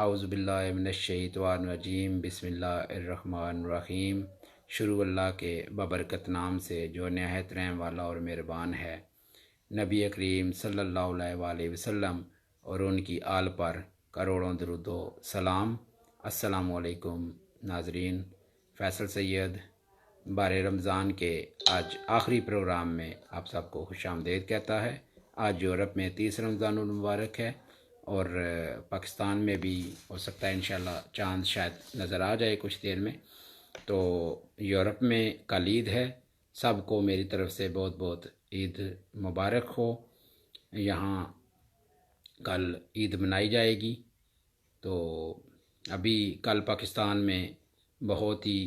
اعوذ باللہ من الشیطان الرجیم بسم اللہ الرحمن الرحیم۔ شروع اللہ کے ببرکت نام سے جو نہایت رحم والا اور مہربان ہے۔ نبی کریم صلی اللہ علیہ وآلہ وسلم اور ان کی آل پر کروڑوں درود و سلام۔ السلام علیکم ناظرین، فیصل سید بار رمضان کے آج آخری پروگرام میں آپ سب کو خوش آمدید کہتا ہے۔ آج یورپ میں 30 رمضان المبارک ہے اور پاکستان میں بھی ہو سکتا ہے انشاءاللہ چاند شاید نظر آ جائے کچھ دیر میں۔ تو یورپ میں کل عید ہے، سب کو میری طرف سے بہت بہت عید مبارک ہو۔ یہاں کل عید منائی جائے گی۔ تو ابھی کل پاکستان میں بہت ہی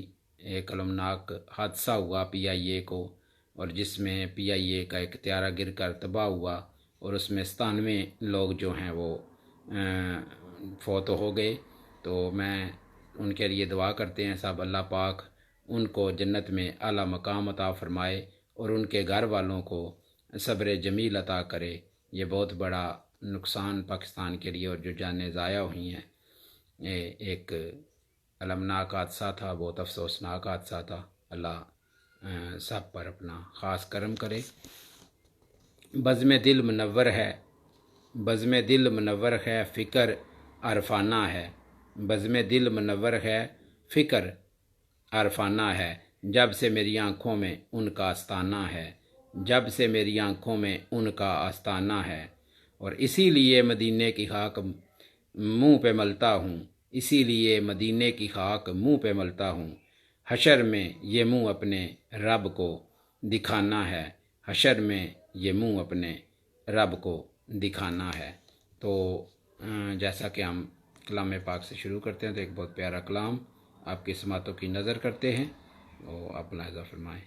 ایک المناک حادثہ ہوا PIA کو، اور جس میں PIA کا ایک طیارہ گر کر تباہ ہوا اور اس میں 97 لوگ جو ہیں وہ فوت ہو گئے۔ تو میں ان کے لیے دعا کرتے ہیں سب، اللہ پاک ان کو جنت میں اعلیٰ مقام عطا فرمائے اور ان کے گھر والوں کو صبر جمیل عطا کرے۔ یہ بہت بڑا نقصان پاکستان کے لیے اور جو جانیں ضائع ہوئی ہیں، ایک المناک حادثہ تھا، بہت افسوسناک حادثہ تھا۔ اللہ سب پر اپنا خاص کرم کرے۔ بزم دل منور ہے، بزم دل منور ہے، فکر عرفانہ ہے۔ بزم دل منور ہے، فکر عرفانہ ہے، جب سے میری آنکھوں میں ان کا آستانہ ہے، جب سے میری آنکھوں میں ان کا آستانہ ہے۔ اور اسی لیے مدینے کی خاک منہ پہ ملتا ہوں، اسی لیے مدینے کی خاک منہ پہ ملتا ہوں۔ حشر میں یہ منہ اپنے رب کو دکھانا ہے، حشر میں یہ منہ اپنے رب کو دکھانا ہے۔ تو جیسا کہ ہم کلام پاک سے شروع کرتے ہیں، تو ایک بہت پیارا کلام آپ کی سماعتوں کی نظر کرتے ہیں، وہ آپ ملاحظہ فرمائیں۔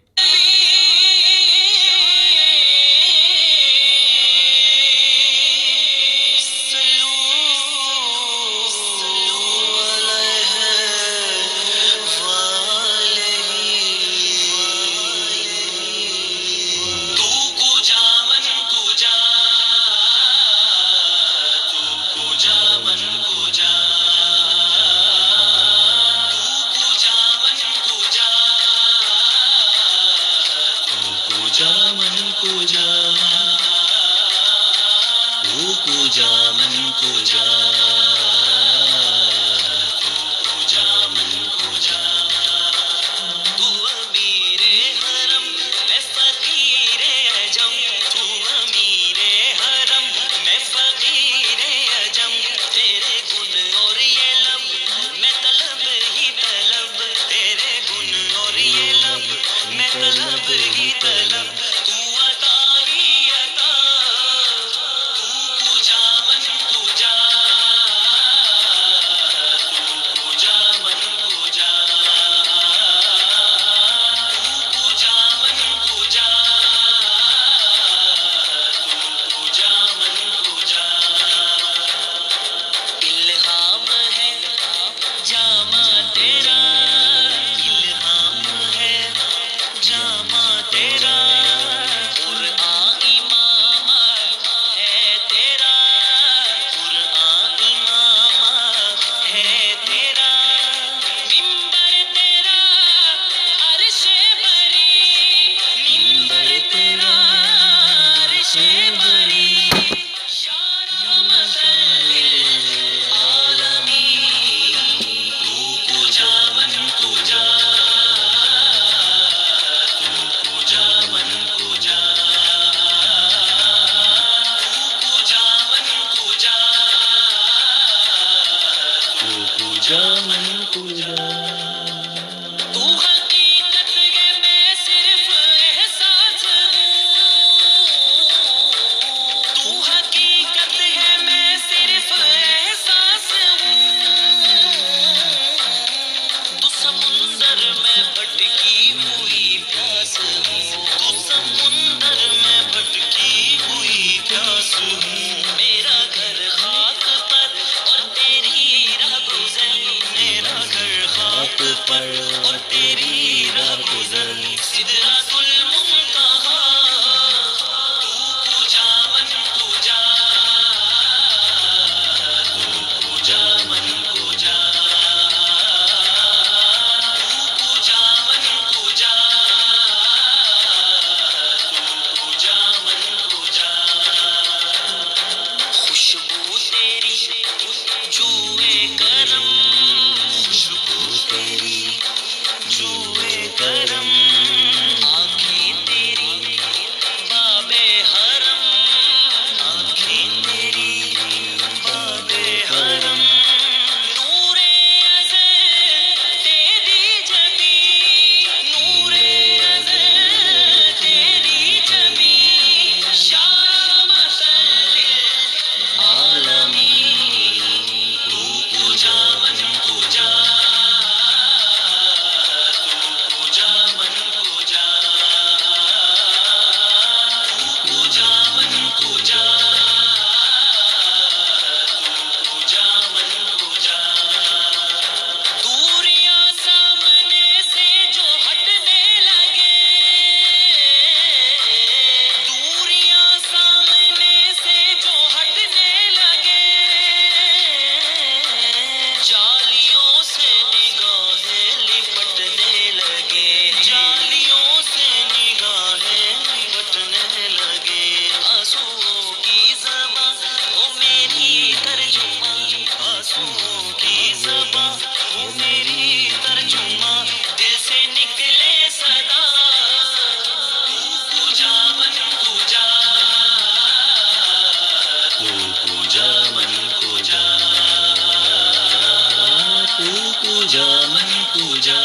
पूजा मन पूजा,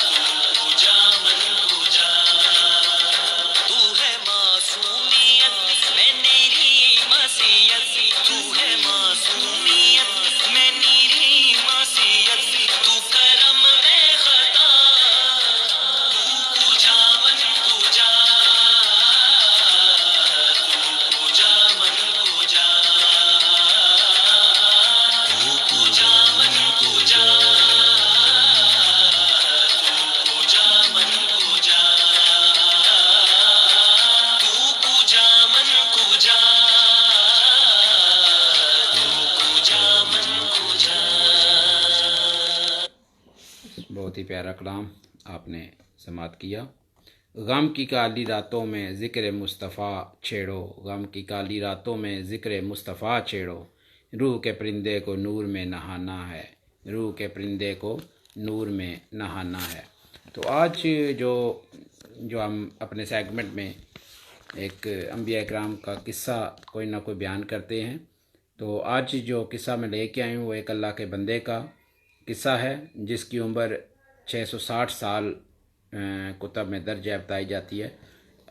तू पूजा मन पूजा। तू है मासूमियत मैं निरी मसीयत, तू है मासूमियत मैं निरी मसीयत, तू करम में खता, तू पूजा मन पूजा, तू पूजा मन पूजा, तू पूजा मन पूजा, तू पूजा मन पूजा, तू पूजा मन पूजा, तू पूजा मन पूजा। बहुत ही प्यारा कलाम आपने समात किया। गम की काली रातों में ज़िक्र मुस्तफ़ा छेड़ो, गम की काली रातों में ज़िक्र मुस्तफ़ा छेड़ो, रूह के परिंदे को नूर में नहाना है, रूह के परिंदे को नूर में नहाना है। तो आज जो हम अपने सेगमेंट में एक अंबिया इकराम का किस्सा कोई ना कोई बयान करते हैं, तो आज जो किस्सा मैं लेके आई हूँ वो एक अल्लाह के बंदे का किस्सा है जिसकी उम्र 660 साल कुतब में दर्ज बताई जाती है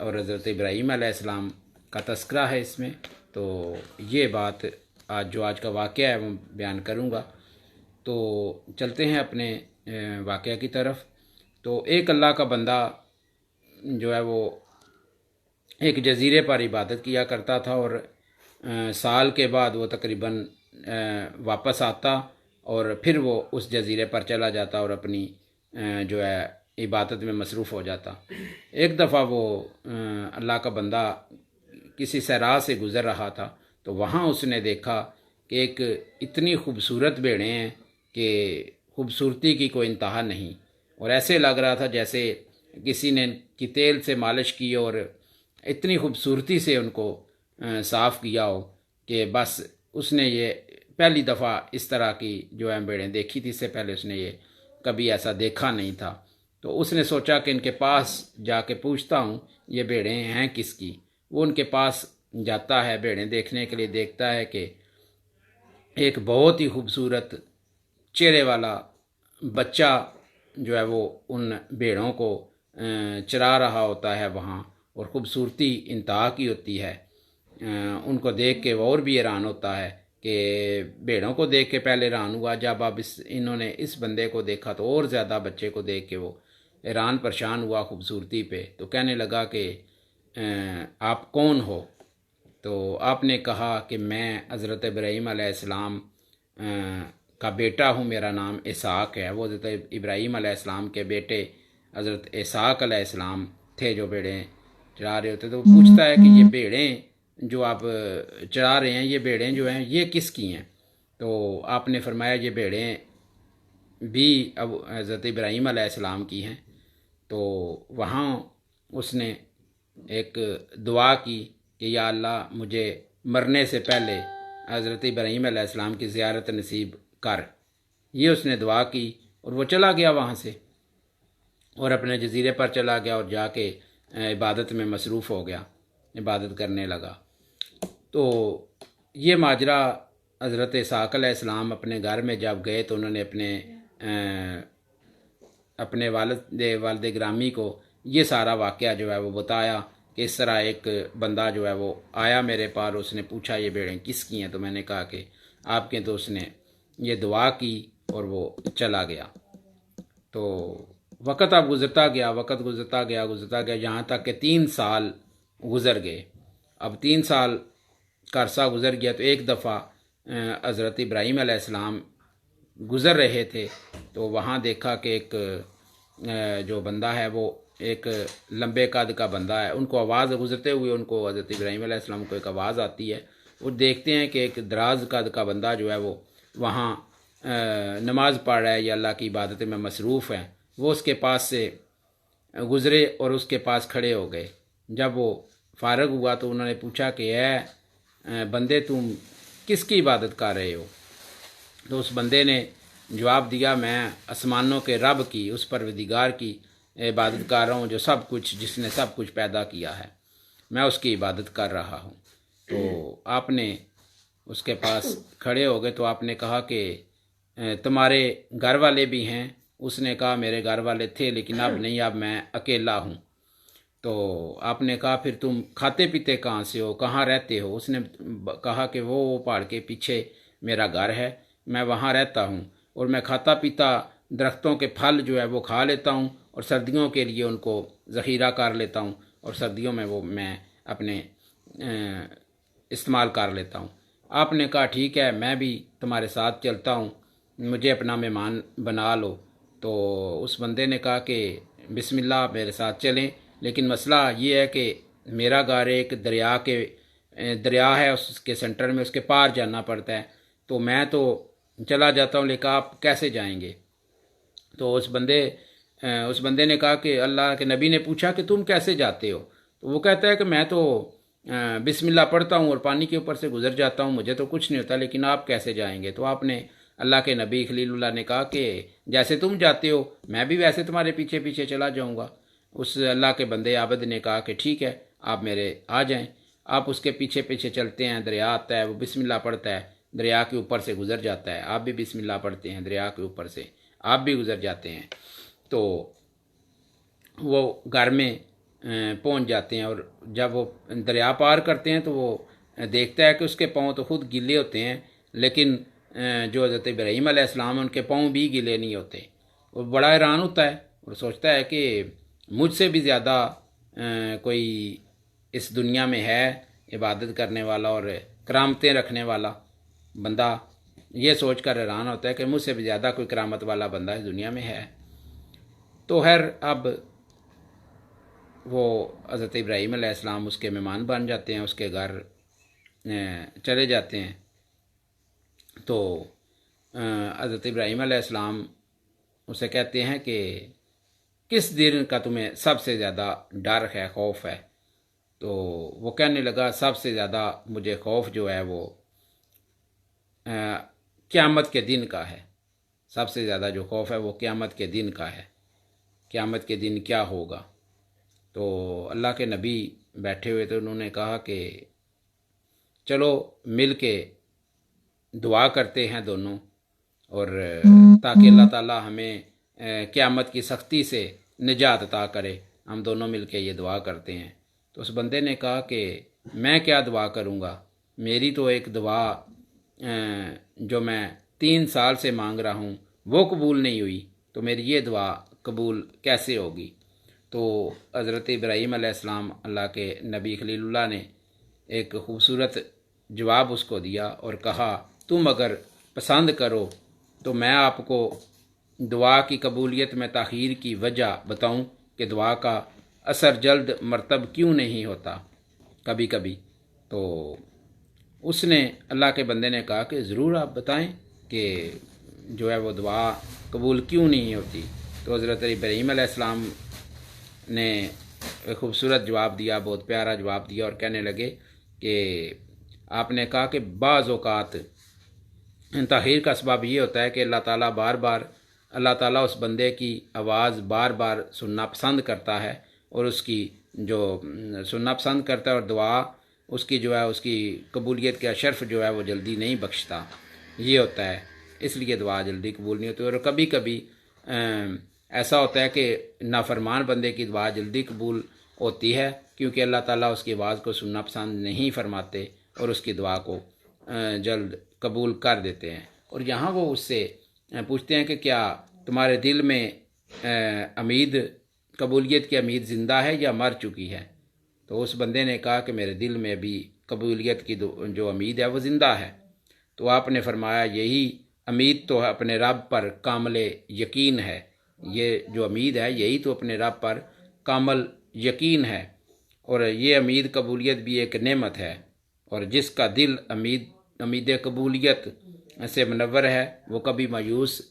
और हज़रत इब्राहीम अलैहिस्सलाम का तस्करा है इसमें। तो ये बात आज का वाक़या है वो बयान करूँगा। तो चलते हैं अपने वाक़या की तरफ। तो एक अल्लाह का बंदा जो है वो एक जजीरे पर इबादत किया करता था और साल के बाद वो तकरीबन वापस आता और फिर वो उस जजीरे पर चला जाता और अपनी जो है इबादत में मसरूफ़ हो जाता। एक दफ़ा वो अल्लाह का बंदा किसी सहरा से गुज़र रहा था, तो वहाँ उसने देखा कि एक इतनी खूबसूरत भेड़ें हैं कि खूबसूरती की कोई इंतहा नहीं, और ऐसे लग रहा था जैसे किसी ने की तेल से मालिश की और इतनी खूबसूरती से उनको साफ़ किया हो कि बस उसने ये पहली दफ़ा इस तरह की जो है भेड़ें देखी थी। इससे पहले उसने ये कभी ऐसा देखा नहीं था। तो उसने सोचा कि इनके पास जाके पूछता हूँ ये भेड़ें हैं किसकी। वो उनके पास जाता है भेड़ें देखने के लिए, देखता है कि एक बहुत ही खूबसूरत चेहरे वाला बच्चा जो है वो उन भेड़ों को चरा रहा होता है वहाँ, और ख़ूबसूरती इंतहा की होती है। उनको देख के वो और भी हैरान होता है कि भेड़ों को देख के पहले हैरान हुआ, जब अब इन्होंने इस बंदे को देखा तो और ज़्यादा बच्चे को देख के वो हैरान परेशान हुआ खूबसूरती पे। तो कहने लगा कि आप कौन हो? तो आपने कहा कि मैं हज़रत इब्राहीम अलैहिस्सलाम का बेटा हूँ, मेरा नाम इसहाक है। वो हज़रत इब्राहीम अलैहिस्सलाम के बेटे हज़रत इसहाक अलैहिस्सलाम थे जो भेड़ें चरा रहे होते। तो वो पूछता है कि ये भेड़ें जो आप चरा रहे हैं, ये भेड़ें जो हैं ये किसकी हैं? तो आपने फरमाया ये भेड़ें भी अब हज़रत इब्राहीम अलैहिस्सलाम की हैं। तो वहाँ उसने एक दुआ की कि या अल्लाह मुझे मरने से पहले हज़रत इब्राहीम अलैहिस्सलाम की ज़ियारत नसीब कर। ये उसने दुआ की और वो चला गया वहाँ से और अपने जजीरे पर चला गया और जाके इबादत में मसरूफ़ हो गया, इबादत करने लगा। तो ये माजरा हज़रत इसहाक अलैहिस्सलाम अपने घर में जब गए तो उन्होंने अपने वालिद ग्रामी को ये सारा वाक़या जो है वो बताया कि इस तरह एक बंदा जो है वो आया मेरे पास, उसने पूछा ये भेड़ें किसकी हैं? तो मैंने कहा कि आपके। तो उसने ये दुआ की और वो चला गया। तो वक़्त अब गुज़रता गया, वक़्त गुज़रता गया यहाँ तक कि 3 साल गुज़र गए। अब 3 साल का अरसा गुज़र गया तो एक दफ़ा हज़रत इब्राहीम अलैहिस्सलाम गुज़र रहे थे तो वहाँ देखा कि एक जो बंदा है वो एक लंबे कद का बंदा है। उनको आवाज़ गुज़रते हुए उनको हज़रत इब्राहीम अलैहिस्सलाम को एक आवाज़ आती है। वो देखते हैं कि एक दराज कद का बंदा जो है वो वहाँ नमाज़ पढ़ रहा है या अल्लाह की इबादत में मसरूफ़ है। वो उसके पास से गुज़रे और उसके पास खड़े हो गए। जब वो फ़ारग हुआ तो उन्होंने पूछा कि बंदे तुम किसकी इबादत कर रहे हो? तो उस बंदे ने जवाब दिया मैं आसमानों के रब की, उस परवरदिगार की इबादत कर रहा हूँ जो सब कुछ, जिसने सब कुछ पैदा किया है, मैं उसकी इबादत कर रहा हूँ। तो आपने उसके पास खड़े हो गए तो आपने कहा कि तुम्हारे घर वाले भी हैं? उसने कहा मेरे घर वाले थे लेकिन अब नहीं, अब मैं अकेला हूँ। तो आपने कहा फिर तुम खाते पीते कहाँ से हो, कहाँ रहते हो? उसने कहा कि वो पहाड़ के पीछे मेरा घर है, मैं वहाँ रहता हूँ और मैं खाता पीता दरख्तों के फल जो है वो खा लेता हूँ और सर्दियों के लिए उनको ज़ख़ीरा कर लेता हूँ और सर्दियों में वो मैं अपने इस्तेमाल कर लेता हूँ। आपने कहा ठीक है, मैं भी तुम्हारे साथ चलता हूँ, मुझे अपना मेहमान बना लो। तो उस बंदे ने कहा कि बिस्मिल्लाह मेरे साथ चलें, लेकिन मसला ये है कि मेरा घर एक दरिया है, उसके सेंटर में, उसके पार जाना पड़ता है। तो मैं तो चला जाता हूँ लेकिन आप कैसे जाएंगे? तो उस बंदे ने कहा कि अल्लाह के नबी ने पूछा कि तुम कैसे जाते हो? तो वो कहता है कि मैं तो बिस्मिल्लाह पढ़ता हूँ और पानी के ऊपर से गुजर जाता हूँ, मुझे तो कुछ नहीं होता, लेकिन आप कैसे जाएंगे? तो आपने अल्लाह के नबी खलीलुल्लाह ने कहा कि जैसे तुम जाते हो मैं भी वैसे तुम्हारे पीछे पीछे चला जाऊँगा। उस अल्लाह के बंदे आबद ने कहा कि ठीक है, आप मेरे आ जाएं। आप उसके पीछे पीछे चलते हैं, दरिया आता है, वो बिस्मिल्लाह पढ़ता है, दरिया के ऊपर से गुजर जाता है। आप भी बिस्मिल्लाह पढ़ते हैं, दरिया के ऊपर से आप भी गुजर जाते हैं। तो वो घर में पहुंच जाते हैं और जब वो दरिया पार करते हैं तो वो देखता है कि उसके पाँव तो खुद गीले होते हैं, लेकिन जो हज़रत इब्राहीम अलैहिस्सलाम उनके पाँव भी गीले नहीं होते। वो बड़ा हैरान होता है और सोचता है कि मुझसे भी ज़्यादा कोई इस दुनिया में है इबादत करने वाला और करामतें रखने वाला बंदा। ये सोच कर हैरान होता है कि मुझसे भी ज़्यादा कोई करामत वाला बंदा इस दुनिया में है। तो खैर अब वो हज़रत इब्राहीम अलैहिस्सलाम उसके मेहमान बन जाते हैं, उसके घर चले जाते हैं। तो हज़रत इब्राहीम अलैहिस्सलाम उसे कहते हैं कि किस दिन का तुम्हें सबसे ज़्यादा डर है, खौफ है? तो वो कहने लगा सबसे ज़्यादा मुझे खौफ जो है वो क़यामत के दिन का है। सबसे ज़्यादा जो खौफ है वो क़यामत के दिन का है। क़यामत के दिन क्या होगा? तो अल्लाह के नबी बैठे हुए थे, उन्होंने कहा कि चलो मिल के दुआ करते हैं दोनों, और ताकि अल्लाह ताला हमें क़यामत की सख्ती से निजात अता करे, हम दोनों मिल के ये दुआ करते हैं। तो उस बंदे ने कहा कि मैं क्या दुआ करूँगा, मेरी तो एक दुआ जो मैं 3 साल से मांग रहा हूँ वो कबूल नहीं हुई, तो मेरी ये दुआ कबूल कैसे होगी? तो हज़रत इब्राहीम अलैहिस्सलाम अल्लाह के नबी खलीलुल्लाह ने एक ख़ूबसूरत जवाब उसको दिया और कहा तुम अगर पसंद करो तो मैं आपको दुआ की कबूलियत में ताख़ीर की वजह बताऊं कि दुआ का असर जल्द मरतब क्यों नहीं होता कभी कभी। तो उसने अल्लाह के बंदे ने कहा कि ज़रूर आप बताएं कि जो है वो दुआ कबूल क्यों नहीं होती। तो हज़रत इब्राहीम अलैहिस्सलाम ने एक खूबसूरत जवाब दिया, बहुत प्यारा जवाब दिया, और कहने लगे कि आपने कहा कि बाज़ औक़ात ताख़ीर का सबब ये होता है कि अल्लाह ताला उस बंदे की आवाज़ बार बार सुनना पसंद करता है, और उसकी जो सुनना पसंद करता है, और दुआ उसकी जो है उसकी कबूलियत का शर्फ जो है वो जल्दी नहीं बख्शता। ये होता है, इसलिए दुआ जल्दी कबूल नहीं होती। और कभी कभी ऐसा होता है कि नाफरमान बंदे की दुआ जल्दी कबूल होती है क्योंकि अल्लाह ताला उसकी आवाज़ को सुनना पसंद नहीं फरमाते और उसकी दुआ को जल्द कबूल कर देते हैं। और यहाँ वो उससे पूछते हैं कि क्या तुम्हारे दिल में कबूलियत की उम्मीद ज़िंदा है या मर चुकी है? तो उस बंदे ने कहा कि मेरे दिल में भी कबूलियत की जो उम्मीद है वो ज़िंदा है। तो आपने फरमाया यही उम्मीद तो अपने रब पर कामिल यकीन है, ये जो उम्मीद है यही तो अपने रब पर कामिल यकीन है, और ये उम्मीद कबूलियत भी एक नेमत है, और जिसका दिल उम्मीद कबूलियत से मुनव्वर है वो कभी मायूस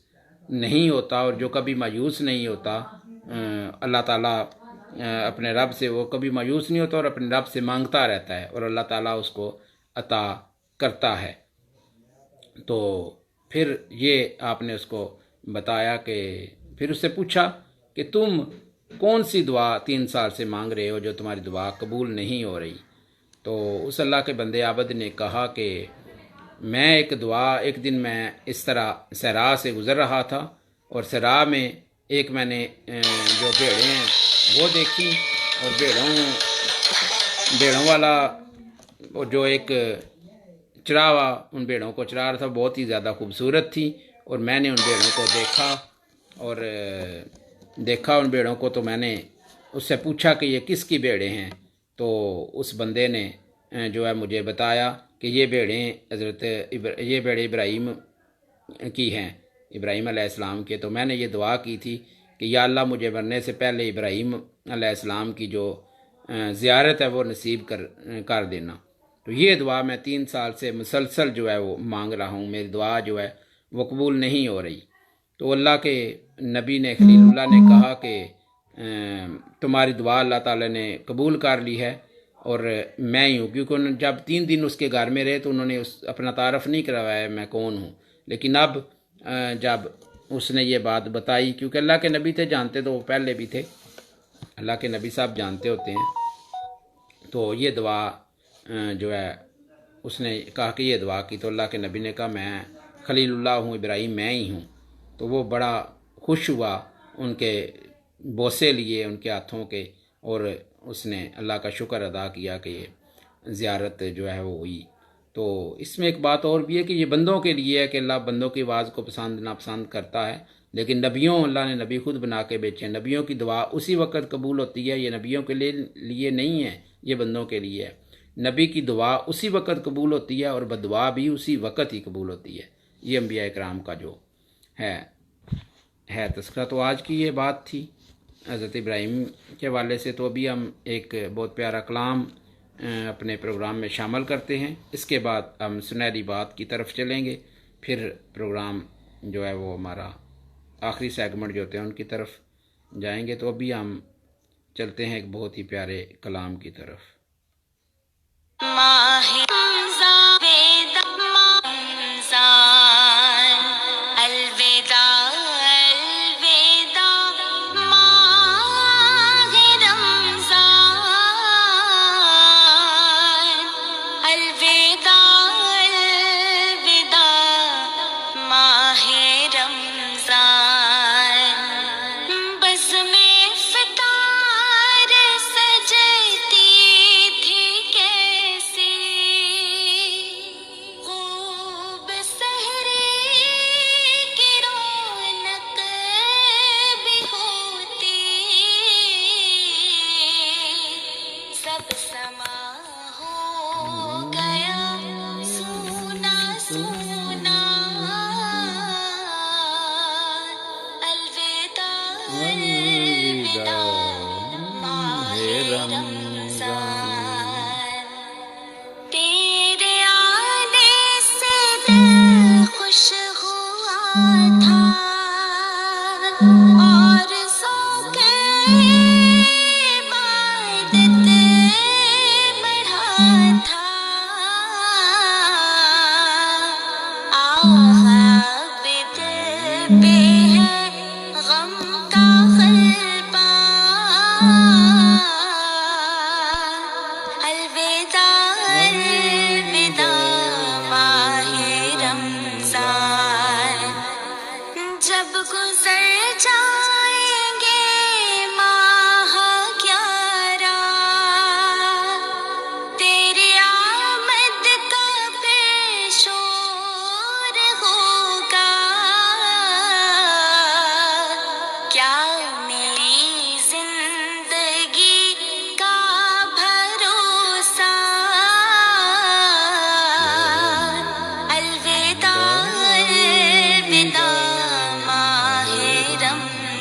नहीं होता, और जो कभी मायूस नहीं होता अल्लाह ताला अपने रब से वो कभी मायूस नहीं होता और अपने रब से मांगता रहता है और अल्लाह ताला उसको अता करता है। तो फिर ये आपने उसको बताया कि फिर उससे पूछा कि तुम कौन सी दुआ 3 साल से मांग रहे हो जो तुम्हारी दुआ कबूल नहीं हो रही? तो उस अल्लाह के बंदे आबद ने कहा कि میں ایک دعا ایک دن میں اس طرح صحرا سے گزر رہا تھا اور صحرا میں ایک میں نے جو بھیڑیں ہیں وہ دیکھی، اور بھیڑوں والا جو ایک چراوا ان بھیڑوں کو چرا رہا تھا، بہت ہی زیادہ خوبصورت تھی، اور میں نے ان بھیڑوں کو دیکھا ان بھیڑوں کو، تو میں نے اس سے پوچھا کہ یہ کس کی بھیڑیں ہیں؟ تو اس بندے نے جو ہے مجھے بتایا کہ یہ بھیڑیں یہ بھیڑیں ابراہیم کی ہیں، ابراہیم علیہ السلام کے۔ تو میں نے یہ دعا کی تھی کہ یا اللہ مجھے مرنے سے پہلے ابراہیم علیہ السلام کی جو زیارت ہے وہ نصیب کر دینا۔ تو یہ دعا میں 3 سال سے مسلسل جو ہے وہ مانگ رہا ہوں، میری دعا جو ہے وہ قبول نہیں ہو رہی۔ تو اللہ کے نبی نے خلیل اللہ نے کہا کہ تمہاری دعا اللہ تعالیٰ نے قبول کر لی ہے، اور میں ہی ہوں، کیونکہ انہوں نے جب 3 دن اس کے گھر میں رہے تو انہوں نے اپنا تعارف نہیں کروایا میں کون ہوں، لیکن اب جب اس نے یہ بات بتائی، کیونکہ اللہ کے نبی تھے، جانتے تو وہ پہلے بھی تھے، اللہ کے نبی صاحب جانتے ہوتے ہیں، تو یہ دعا جو ہے اس نے کہا کہ یہ دعا کی، تو اللہ کے نبی نے کہا میں خلیل اللہ ہوں، ابراہیم میں ہی ہوں۔ تو وہ بڑا خوش ہوا، ان کے بوسے لیے ان کے ہاتھوں کے، اور اس نے اللہ کا شکر ادا کیا کہ یہ زیارت جو ہے وہ ہوئی۔ تو اس میں ایک بات اور بھی ہے کہ یہ بندوں کے لیے ہے کہ اللہ بندوں کی آواز کو پسند ناپسند کرتا ہے، لیکن نبیوں اللہ نے نبی خود بنا کے بیچے ہیں، نبیوں کی دعا اسی وقت قبول ہوتی ہے، یہ نبیوں کے لیے نہیں ہے، یہ بندوں کے لیے ہے۔ نبی کی دعا اسی وقت قبول ہوتی ہے اور بدعا بھی اسی وقت ہی قبول ہوتی ہے۔ یہ انبیاء کرام کا جو ہے تذکرہ۔ تو آج کی یہ بات تھی حضرت ابراہیم کے حوالے سے۔ تو ابھی ہم ایک بہت پیارا کلام اپنے پروگرام میں شامل کرتے ہیں، اس کے بعد ہم سنہری بات کی طرف چلیں گے، پھر پروگرام جو ہے وہ ہمارا آخری سیگمنٹ جو ہوتے ہیں ان کی طرف جائیں گے۔ تو ابھی ہم چلتے ہیں ایک بہت ہی پیارے کلام کی طرف۔ ماہ رمضان الوداع الوداع ماہ رمضان الوداع الوداع ماہ رمضان بس میں فطار سجتی تھی کیسی خوب سحری کی رونق بھی ہوتی سب سما ہو گیا سونا سونا الوداع الوداع ماہ رمضان تیرے آنے سے دل خوش ہوا تھا اور ذوق عبادت بڑھا تھا اب دل پہ ہے غم کا غلبہ الوداع الوداع ماہ رمضان جب گزر جائیں گے ماہ 11 تیری آمد کا پھر شور ہوگا کیا میری زندگی کا بھروسہ الوداع الوداع ماہ رمضان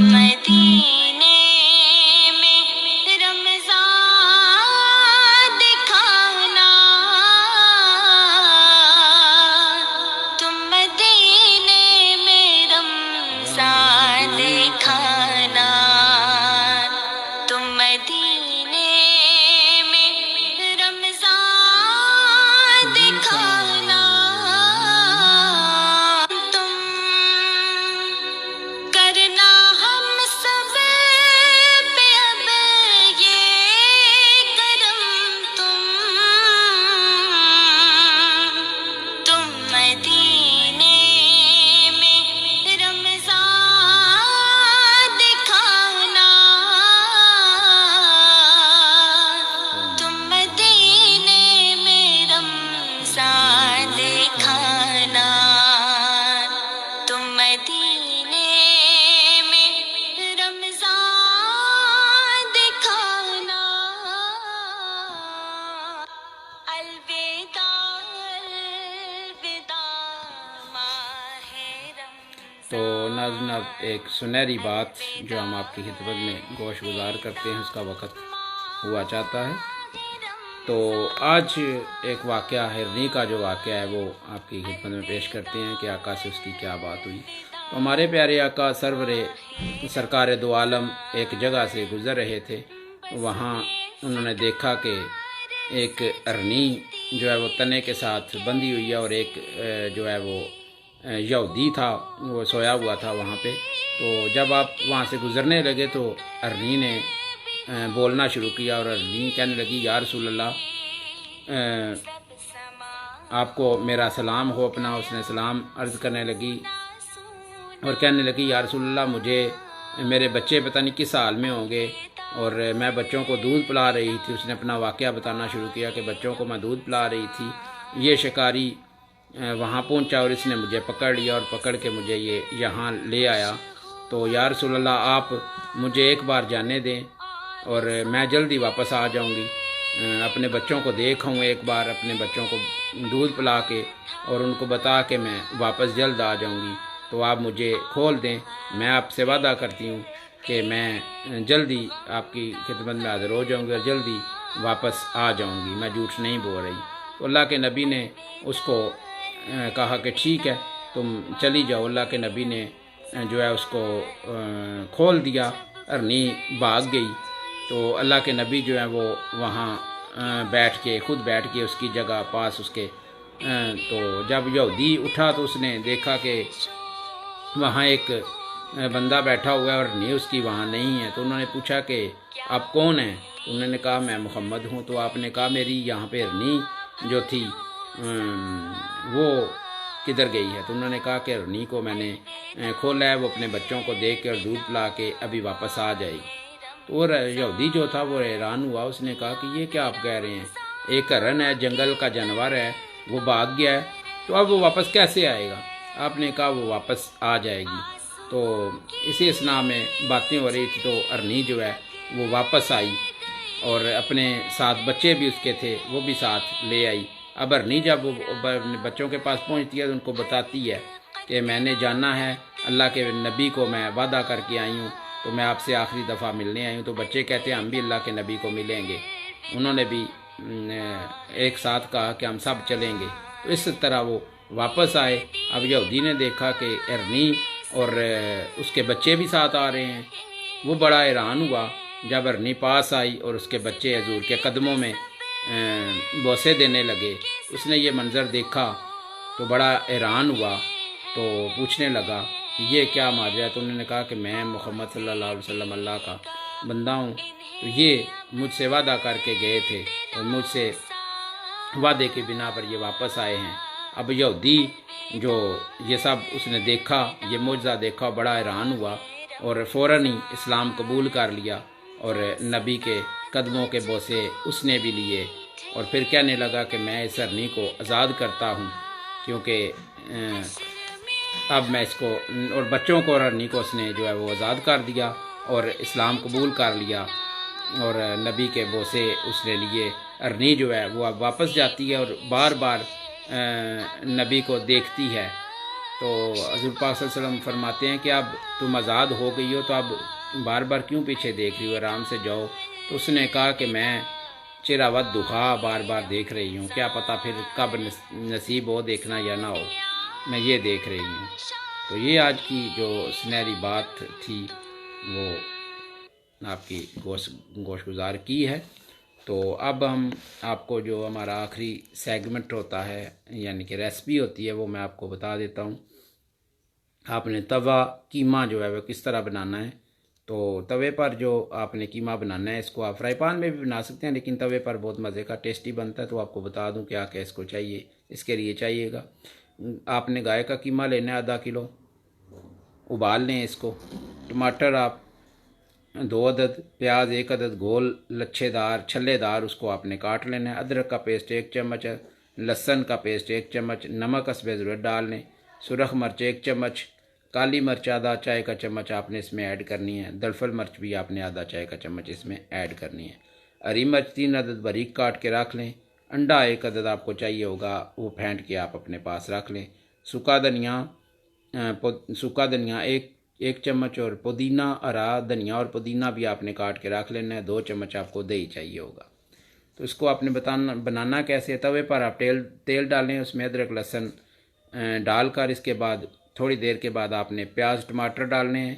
मदीने में रमज़ान दिखाना, तुम मदीने में रमज़ान दिखाना, तुम मदीने में रमज़ान दिखाना। तुम करना हम सब पे अब ये करम, तुम मदीने में रमज़ान दिखाना, तुम मदीने में रमज़ान दिखाना, तुम मदीने में रमज़ान दिखाना। अलविदा अलविदा माहे रमज़ान। तो नाज़रीन, अब एक सुनहरी बात जो हम आपकी खिदमत में गोश गुजार करते हैं, उसका वक़्त हुआ चाहता है। तो आज एक वाक़या, हिरनी का जो वाक़या है वो आपकी खिदमत में पेश करते हैं कि आका से उसकी क्या बात हुई। तो हमारे प्यारे आका सरकार दो आलम एक जगह से गुज़र रहे थे। वहाँ उन्होंने देखा कि एक हिरनी जो है वो तने के साथ बंधी हुई है और एक जो है वो यहूदी था, वो सोया हुआ था वहाँ पे। तो जब आप वहाँ से गुज़रने लगे तो हिरनी ने बोलना शुरू किया और हिरनी कहने लगी, या रसूल अल्लाह, आपको मेरा सलाम हो अपना। उसने सलाम अर्ज़ करने लगी और कहने लगी, या रसूल अल्लाह, मुझे मेरे बच्चे पता नहीं किस हाल में होंगे और मैं बच्चों को दूध पिला रही थी। उसने अपना वाक़या बताना शुरू किया कि बच्चों को मैं दूध पिला रही थी, ये शिकारी वहाँ पहुँचा और इसने मुझे पकड़ लिया और पकड़ के मुझे ये यहाँ ले आया। तो या रसूल अल्लाह, आप मुझे एक बार जाने दें और मैं जल्दी वापस आ जाऊंगी, अपने बच्चों को देख आऊँ एक बार, अपने बच्चों को दूध पिला के और उनको बता के मैं वापस जल्द आ जाऊंगी। तो आप मुझे खोल दें, मैं आपसे वादा करती हूँ कि मैं जल्दी आपकी खिदमत में हाज़िर हो जाऊंगी और जल्दी वापस आ जाऊंगी, मैं झूठ नहीं बोल रही। तो अल्लाह के नबी ने उसको कहा कि ठीक है, तुम चली जाओ। अल्लाह के नबी ने जो है उसको खोल दिया, हिरनी भाग गई। तो अल्लाह के नबी जो है वो वहाँ खुद बैठ के उसकी जगह पास उसके, तो जब यहूदी उठा तो उसने देखा कि वहाँ एक बंदा बैठा हुआ है और हिरनी उसकी वहाँ नहीं है। तो उन्होंने पूछा कि आप कौन हैं? तो उन्होंने कहा, मैं मोहम्मद हूँ। तो आपने कहा, मेरी यहाँ पे हिरनी जो थी वो किधर गई है? तो उन्होंने कहा कि हिरनी को मैंने खोला है, वो अपने बच्चों को देख के और दूध पिला के अभी वापस आ जाएगी। तो वो यहूदी जो था वो हैरान हुआ, उसने कहा कि ये क्या आप कह रहे हैं, एक हिरन है, जंगल का जानवर है, वो भाग गया है, तो अब वो वापस कैसे आएगा? आपने कहा वो वापस आ जाएगी। तो इसी असना में बातें हो रही थी, तो हिरनी जो है वो वापस आई और अपने साथ बच्चे भी उसके थे वो भी साथ ले आई। अब हिरनी जब वो बच्चों के पास पहुंचती है तो उनको बताती है कि मैंने जाना है, अल्लाह के नबी को मैं वादा करके आई हूँ, तो मैं आपसे आखिरी दफ़ा मिलने आई हूँ। तो बच्चे कहते हैं हम भी अल्लाह के नबी को मिलेंगे। उन्होंने भी एक साथ कहा कि हम सब चलेंगे। तो इस तरह वो वापस आए। अब यहूदी ने देखा कि हिरनी और उसके बच्चे भी साथ आ रहे हैं। वो बड़ा हैरान हुआ जब हिरनी पास आई और उसके बच्चे हजूर के कदमों में बोसे देने लगे। उसने ये मंज़र देखा तो बड़ा हैरान हुआ, तो पूछने लगा कि ये क्या माजरा है? तो उन्होंने कहा कि मैं मोहम्मद सल्लल्लाहु अलैहि वसल्लम अल्लाह का बंदा हूँ, तो ये मुझसे वादा करके गए थे और मुझसे वादे के बिना पर ये वापस आए हैं। अब यहूदी जो ये सब उसने देखा, ये मुजज़ा देखा, बड़ा हैरान हुआ और फ़ौरन ही इस्लाम कबूल कर लिया और नबी के कदमों के बोसे उसने भी लिए और फिर कहने लगा कि मैं इस हिरनी को आज़ाद करता हूँ, क्योंकि अब मैं इसको और बच्चों को और हिरनी को उसने जो है वो आज़ाद कर दिया और इस्लाम कबूल कर लिया और नबी के बोसे उसने लिए। हिरनी जो है वो अब वापस जाती है और बार बार नबी को देखती है تو حضور پاک صلی اللہ علیہ وسلم فرماتے ہیں کہ اب تم آزاد ہو گئی ہو تو اب بار بار کیوں پیچھے دیکھ رہی ہو، آرام سے جاؤ۔ تو اس نے کہا کہ میں چراوت دکھا بار بار دیکھ رہی ہوں، کیا پتہ پھر کب نصیب ہو دیکھنا یا نہ ہو، میں یہ دیکھ رہی ہوں۔ تو یہ آج کی جو سنہری بات تھی وہ آپ کی گوش گزار کی ہے۔ تو اب ہم آپ کو جو ہمارا آخری سیگمنٹ ہوتا ہے یعنی کہ ریسپی ہوتی ہے وہ میں آپ کو بتا دیتا ہوں۔ آپ نے توا قیمہ جو ہے وہ کس طرح بنانا ہے۔ تو توے پر جو آپ نے قیمہ بنانا ہے، اس کو آپ فرائی پان میں بھی بنا سکتے ہیں، لیکن توے پر بہت مزے کا ٹیسٹی بنتا ہے۔ تو آپ کو بتا دوں کیا کہ اس کو چاہیے، اس کے لیے چاہیے گا آپ نے گائے کا قیمہ لینا ہے آدھا کلو، ابال لیں اس کو۔ ٹماٹر آپ 2 عدد، پیاز 1 عدد گول لچھے دار چھلے دار اس کو آپ نے کاٹ لینا ہے۔ ادرک کا پیسٹ 1 چمچ، لہسن کا پیسٹ 1 چمچ، نمک حسب ضرورت ڈال لیں، سرخ مرچ 1 چمچ، کالی مرچ آدھا چائے کا چمچ آپ نے اس میں ایڈ کرنی ہے، دلفل مرچ بھی آپ نے آدھا چائے کا چمچ اس میں ایڈ کرنی ہے۔ ہری مرچ 3 عدد باریک کاٹ کے رکھ لیں۔ انڈا 1 عدد آپ کو چاہیے ہوگا، وہ پھینٹ کے آپ اپنے پاس رکھ لیں۔ سوکھا دھنیا 1 چمچ، اور پودینہ ہرا دھنیا اور پودینہ بھی آپ نے کاٹ کے رکھ لینا ہے۔ 2 چمچ آپ کو دہی چاہیے ہوگا۔ تو اس کو آپ نے بنانا کیسے ہے، توے پر آپ تیل ڈالیں، اس میں ادرک لہسن ڈال کر اس کے بعد تھوڑی دیر کے بعد آپ نے پیاز ٹماٹر ڈالنے ہیں،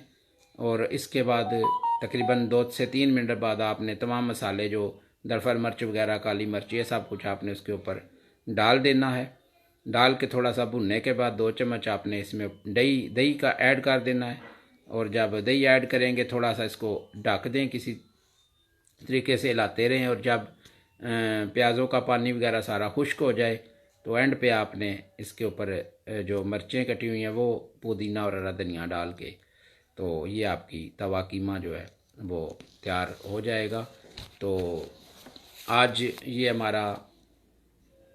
اور اس کے بعد تقریباً 2 سے 3 منٹ بعد آپ نے تمام مسالے جو دلفل مرچ وغیرہ کالی مرچ یہ سب کچھ آپ نے اس کے اوپر ڈال دینا ہے۔ ڈال کے تھوڑا سا بھوننے کے بعد 2 چمچ آپ نے اس میں دہی کا ایڈ کر دینا ہے، اور جب دہی ایڈ کریں گے تھوڑا سا اس کو ڈھک دیں، کسی طریقے سے ہلاتے رہیں، اور جب پیازوں کا پانی وغیرہ سارا خشک ہو جائے تو اینڈ پہ آپ نے اس کے اوپر جو مرچیں کٹی ہوئی ہیں وہ پودینہ اور ہرا دھنیا ڈال کے، تو یہ آپ کی توا قیمہ جو ہے وہ تیار ہو جائے گا۔ تو آج یہ ہمارا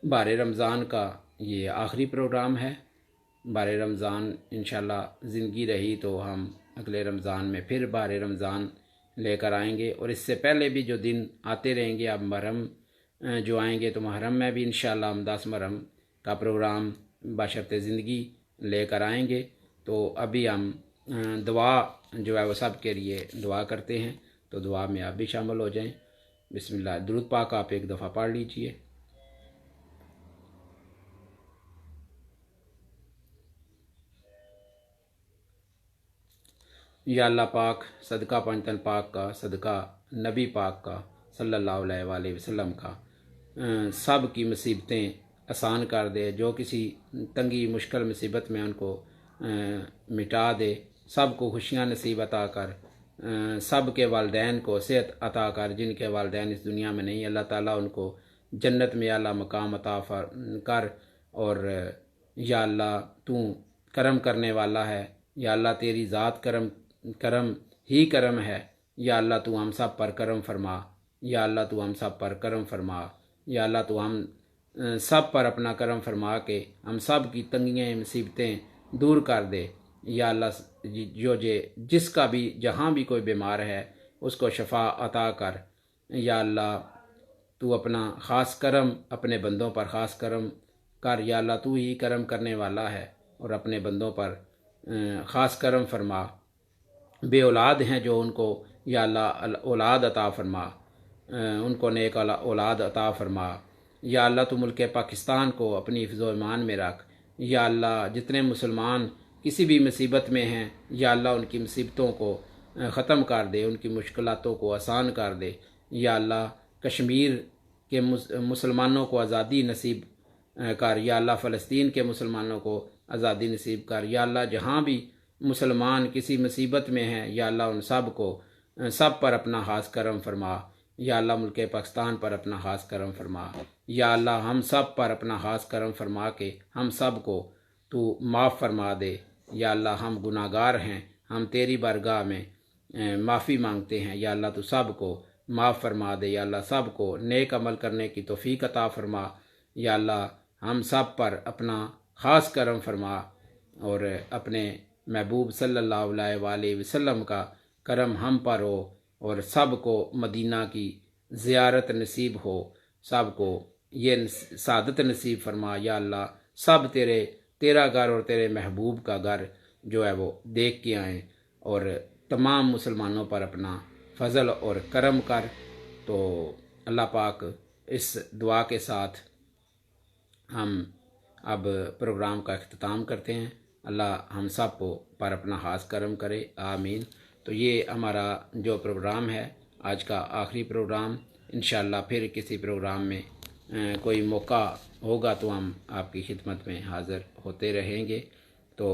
بار رمضان کا یہ آخری پروگرام ہے۔ بار رمضان انشاءاللہ زندگی رہی تو ہم اگلے رمضان میں پھر بار رمضان لے کر آئیں گے، اور اس سے پہلے بھی جو دن آتے رہیں گے، اب محرم جو آئیں گے تو محرم میں بھی انشاءاللہ ہم 10 محرم کا پروگرام بشرط زندگی لے کر آئیں گے۔ تو ابھی ہم دعا جو ہے وہ سب کے لیے دعا کرتے ہیں، تو دعا میں آپ بھی شامل ہو جائیں۔ بسم اللہ، درود پاک آپ ایک دفعہ پڑھ لیجئے۔ یا اللہ پاک، صدقہ پنجتن پاک کا، صدقہ نبی پاک کا صلی اللہ علیہ وآلہ وسلم کا، سب کی مصیبتیں آسان کر دے، جو کسی تنگی مشکل مصیبت میں ان کو مٹا دے، سب کو خوشیاں نصیب عطا کر، سب کے والدین کو صحت عطا کر، جن کے والدین اس دنیا میں نہیں، اللہ تعالیٰ ان کو جنت میں اعلیٰ مقام عطا کر، اور یا اللہ تو کرم کرنے والا ہے، یا اللہ تیری ذات کرم ہی کرم ہے، یا اللہ تو ہم سب پر کرم فرما، یا اللہ تو ہم سب پر کرم فرما، یا اللہ تو ہم سب پر اپنا کرم فرما کے ہم سب کی تنگیاں مصیبتیں دور کر دے، یا اللہ جس کا بھی جہاں بھی کوئی بیمار ہے اس کو شفا عطا کر، یا اللہ تو اپنا خاص کرم اپنے بندوں پر خاص کرم کر، یا اللہ تو ہی کرم کرنے والا ہے، اور اپنے بندوں پر خاص کرم فرما۔ بے اولاد ہیں جو ان کو یا اللہ اولاد عطا فرما، ان کو نیک اولاد عطا فرما، یا اللہ تو ملک پاکستان کو اپنی حفظ و ایمان میں رکھ، یا اللہ جتنے مسلمان کسی بھی مصیبت میں ہیں یا اللہ ان کی مصیبتوں کو ختم کر دے، ان کی مشکلاتوں کو آسان کر دے، یا اللہ کشمیر کے مسلمانوں کو آزادی نصیب کر، یا اللہ فلسطین کے مسلمانوں کو آزادی نصیب کر، یا اللہ جہاں بھی مسلمان کسی مصیبت میں ہیں یا اللہ ان سب پر اپنا خاص کرم فرما، یا اللہ ملک پاکستان پر اپنا خاص کرم فرما، یا اللہ ہم سب پر اپنا خاص کرم فرما کے ہم سب کو تو معاف فرما دے، یا اللہ ہم گناہ گار ہیں، ہم تیری بارگاہ میں معافی مانگتے ہیں، یا اللہ تو سب کو معاف فرما دے، یا اللہ سب کو نیک عمل کرنے کی توفیق عطا فرما، یا اللہ ہم سب پر اپنا خاص کرم فرما، اور اپنے محبوب صلی اللہ علیہ وآلہ وسلم کا کرم ہم پر ہو، اور سب کو مدینہ کی زیارت نصیب ہو، سب کو یہ سعادت نصیب فرما، یا اللہ سب تیرے تیرا گھر اور تیرے محبوب کا گھر جو ہے وہ دیکھ کے آئیں، اور تمام مسلمانوں پر اپنا فضل اور کرم کر۔ تو اللہ پاک اس دعا کے ساتھ ہم اب پروگرام کا اختتام کرتے ہیں۔ اللہ ہم سب کو پر اپنا خاص کرم کرے، آمین۔ تو یہ ہمارا جو پروگرام ہے آج کا آخری پروگرام، انشاءاللہ پھر کسی پروگرام میں کوئی موقع ہوگا تو ہم آپ کی خدمت میں حاضر ہوتے رہیں گے۔ تو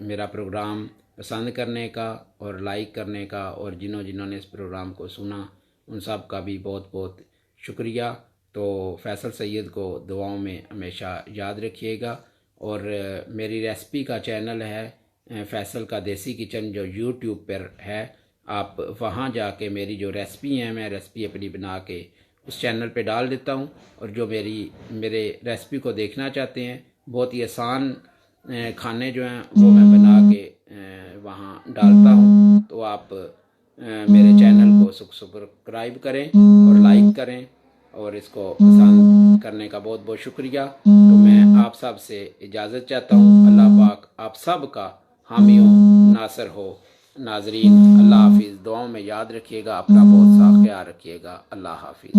میرا پروگرام پسند کرنے کا اور لائک کرنے کا، اور جنہوں نے اس پروگرام کو سنا ان سب کا بھی بہت بہت شکریہ۔ تو فیصل سید کو دعاؤں میں ہمیشہ یاد رکھیے گا، اور میری ریسپی کا چینل ہے فیصل کا دیسی کچن جو یوٹیوب پر ہے، آپ وہاں جا کے میری جو ریسپی ہیں، میں ریسپی اپنی بنا کے اس چینل پہ ڈال دیتا ہوں، اور جو میرے ریسپی کو دیکھنا چاہتے ہیں، بہت ہی آسان کھانے جو ہیں وہ میں بنا کے وہاں ڈالتا ہوں۔ تو آپ میرے چینل کو سبسکرائب کریں اور لائک کریں، اور اس کو پسند کرنے کا بہت بہت شکریہ۔ تو میں آپ سب سے اجازت چاہتا ہوں، اللہ پاک آپ سب کا حامی و ناصر ہو۔ ناظرین اللہ حافظ، دعاؤں میں یاد رکھیے گا، اپنا بہت سا خیال رکھیے گا، اللہ حافظ۔